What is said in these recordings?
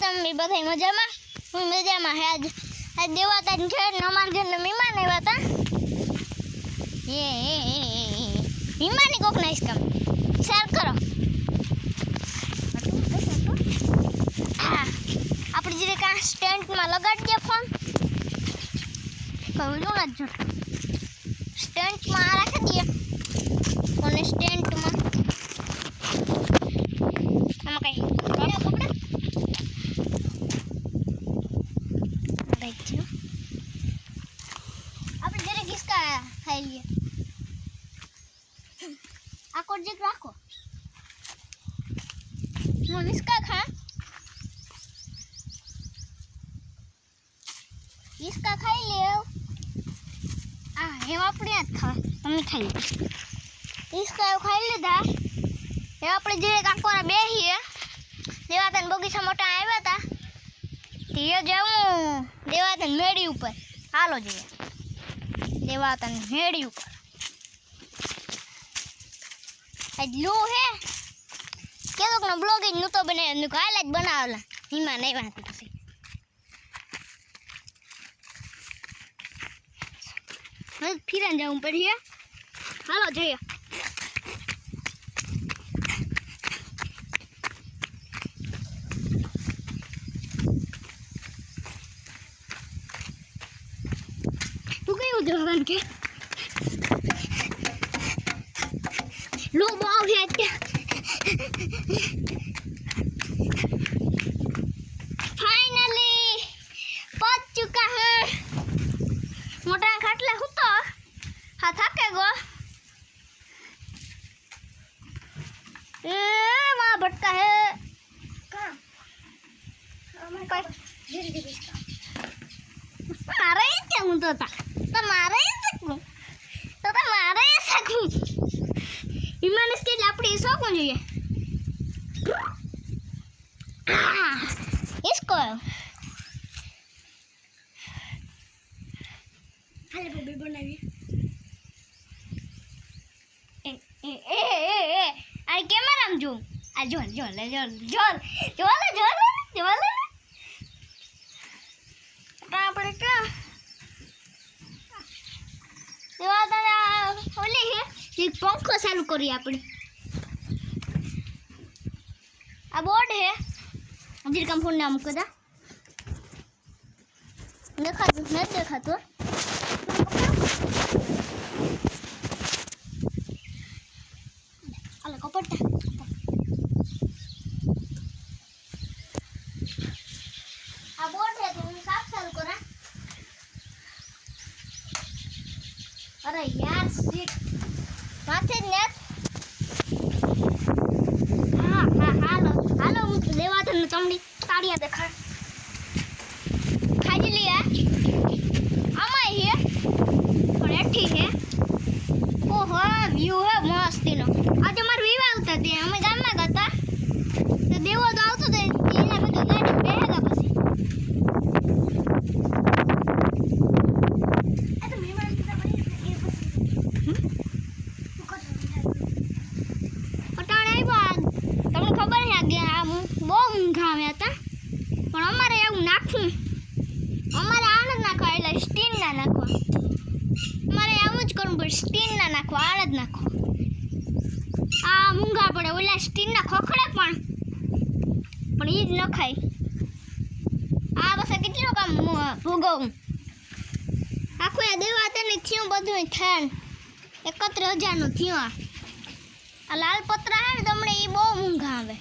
તમે બધા મજામાં? હું મજામાં. આજ દેવાતા છે અમારા ઘરના મહેમાન આવ્યા હતા. મહેમાની કોક નાઈસ કામ શેર કરો. હા આપણે જે કાં સ્ટેન્ડમાં લગાડી દે ફોન કહું ન જો સ્ટેન્ડમાં રાખી દઈએ અને સ્ટેન્ડમાં આમાં કઈ પકડે આપણે જરા કિસકા ખાઈ લઈએ. આ કોટ જે રાખો હું કિસકા ખા કિસકા ખાઈ લે. આ એમ આપણે જ ખા તમે ખાઈ લે. કિસકા ખાઈ લીધા. એ આપણે જે કાકોના બેહીએ દેવાતન બગીચા મોટા આવ્યા હતા તે જાઉં દેવાતન મેડી ઉપર. હાલો જઈએ દેવાતન મેડી ઉપર. એટલું હે કેદોક નો બ્લોગિંગ નતો બનાવ્યો કાલે જ બનાવેલા હિમા નહીં વાંચી પછી હવે ફિરાન જવું પડીએ. હાલો જઈએ. તું કયું જવાનું કે લો બાવ है फाइनली पहुंच चुका है मोटा खाटले हूँ तो हाँ थके गो वहाँ भटका है मारे क्या हूँ तो मारे सकूँ तो मारे सकूँ विमान स्केल अपने सौ कौन चाहिए इसको हाले बेबी बनाइए. अरे कैमरा हम जो आ जोल जोल जोल जोल जोल जोल जोल આપણે કે દેવાતા ઓલી હે એક પંખો ચાલુ કરી આપણે. આ બોર્ડ હે અજીર કામ ફોન નામ કદા દેખાતું નથી દેખાતું. આલે કપટા આ બોર્ડ હે તો હું સાફ ચાલુ કરા. अरे यार सीट माथे नेट हाँ हाँ हालो हालो मुझे देवा तो तमड़ी ताड़ियाँ देखा खाई लिया आमा ही है और एठी है ओहो व्यू है मस्ती नो. आज हमारे विवाह होता थे हमें गाम में गता तो देवा तो आवतो थे इने में तो गाड़ी बेहेगा પછી બહુ ઊંઘ આવ્યા હતા પણ અમારે એવું નાખવું અમારે આળ જ નાખવા એટલે સ્ટીન ના નાખવા. અમારે એવું જ કરવું પડે સ્ટીન ના નાખવા આળ જ નાખવા. આ મૂંઘા પડે ઓલા સ્ટીનના ખોખડે પણ એ જ ન ખાય. આ બસ કેટલું કામ ભોગવવું આખું આ દેવા તેને થયું બધું થયું 71,000નું થયું. આ લાલ પતરા હે ને તમને એ બહુ ઊંઘા આવે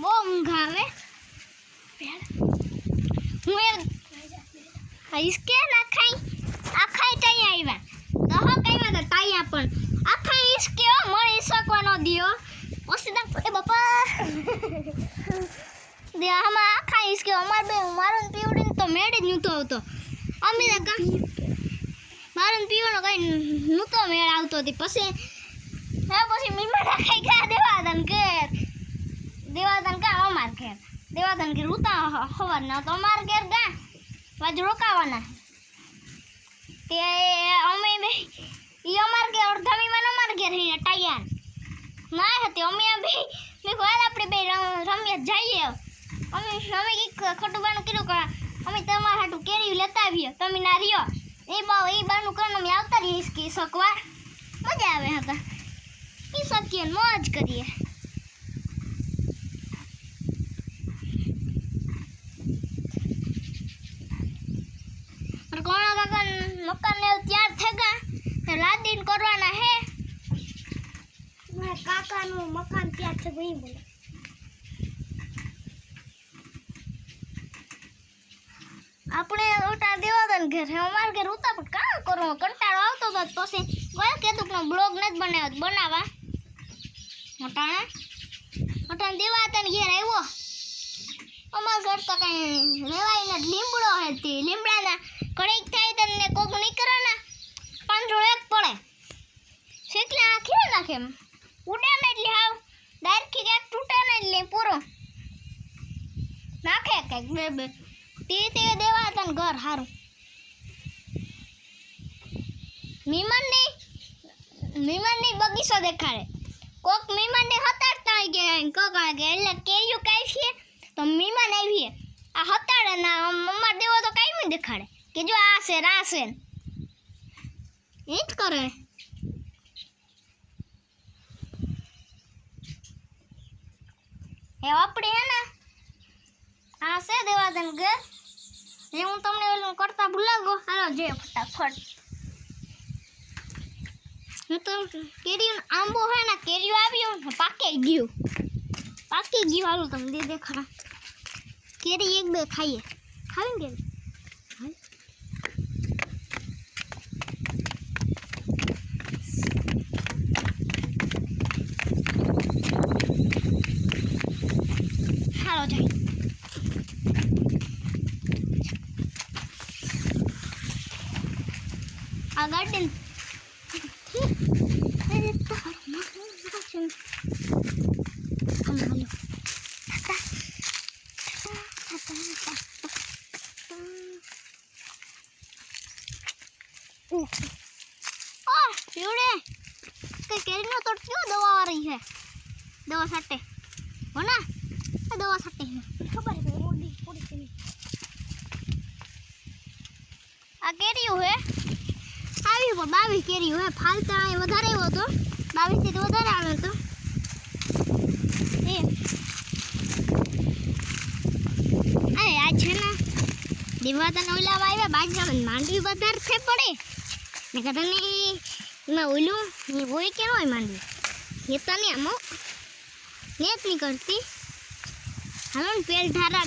બહુ ઊંઘ આવે. હું इसके ना खाई आखा टाइया आव्या दह कईवा तो टाइया पण आखा इसके मळे सकવાનો दियो ओसीदा ए बापा दे हमा आखा इसके અમાર બે મારું પીવડીને તો મેડ જ નતો આવતો. અમે કા મારું પીવનો કઈ નતો મેળ આવતો હતી. પછી મહેમાન ખાઈ ગયા દેવાદન કા અમાર ઘેર દેવાદન ઘેર ઉતા હવારના તો અમાર ઘેર ગા બાજુ રોકાવાના તે અમે બે ઈ અમાર ઘેર અડધા મહેમાન અમાર ઘેર હે ટાઈયા ના હતી અમે બે મેં કહ્યું આપણે બે રમ્યા જઈએ અમે કંઈક ખોટું બાનું કીધું કે અમે તમારા હાટું કેરી લેતા આવીએ તમે ના રહ્યો એ બાનું કરીને અમે આવતા રહીએ કે શકવા મજા આવે હતા એ શકીએ મોજ કરીએ કોણા કાકા મકાન ને તૈયાર થઈ ગયા લાદીન કરવાના હે મારા કાકાનું મકાન તૈયાર છે ભાઈ બોલે આપણે ઓટા દેવા દન ઘર અમાર ઘર ઉતા પણ કામ કરો કંટાળો આવતો તો પછી ગયો કીધું કે બ્લોગ નથી બનાવ્યો બનાવવા ઓટાણે દેવા તને ઘેર આવ્યો અમાર ઘર તો કઈ રેવાય ને લીમડો હે તે લીમડાના કડીક થાય તને કોક નીકળે ને પાંદડો એક પડે શેકલે આ ખીર નાખે ઉડે ને એટલે હાવ ડાયરેક્ટ એક તૂટે ને એટલે પૂરો નાખે કઈક બે તે દેવા તને ઘર હારું મીમાનની બગીચો દેખાડે કોક મીમાનને હતાડતા હોય કે કોક કે એટલે કેયું કાઈ છે તો મીમાન આવીએ આ હતાડે ના અમાર દેવો તો કાઈ દેખાડે કે જો આ છે રાસેન એ જ કરે એ આપણે હે ને આ છે દેવાદન ઘર એ હું તમને ઓલું કરતા ભૂલાગો હાલો જે ફટાફટ હું તો કેરીનો આંબો હે ને કેરીઓ આવ્યો પાકી ગયું હાલું તમને દેખાડા કેરી એક બે ખાઈએ ખાવી ને હાલો જાય આ ગાર્ડન કેરીનો તો ક્यों दवा आ रही है दवा सट्टे हो ना दवा सट्टे खबर है थोड़ी आ केरियो है આવી 22 કેરીઓ હે ફાલતા એ વધારે એવો તો 22 થી વધારે આવે તો એ આ છે ને દીવાતા ઓલામાં આવ્યા બાજરામાં માંડવી વધારે છે પડે ને કદની એમાં ઓલું એ હોય કે હોય માંડવી એ તને આમ નેત નહીં કરતી હાલો ને પેલ ઢારા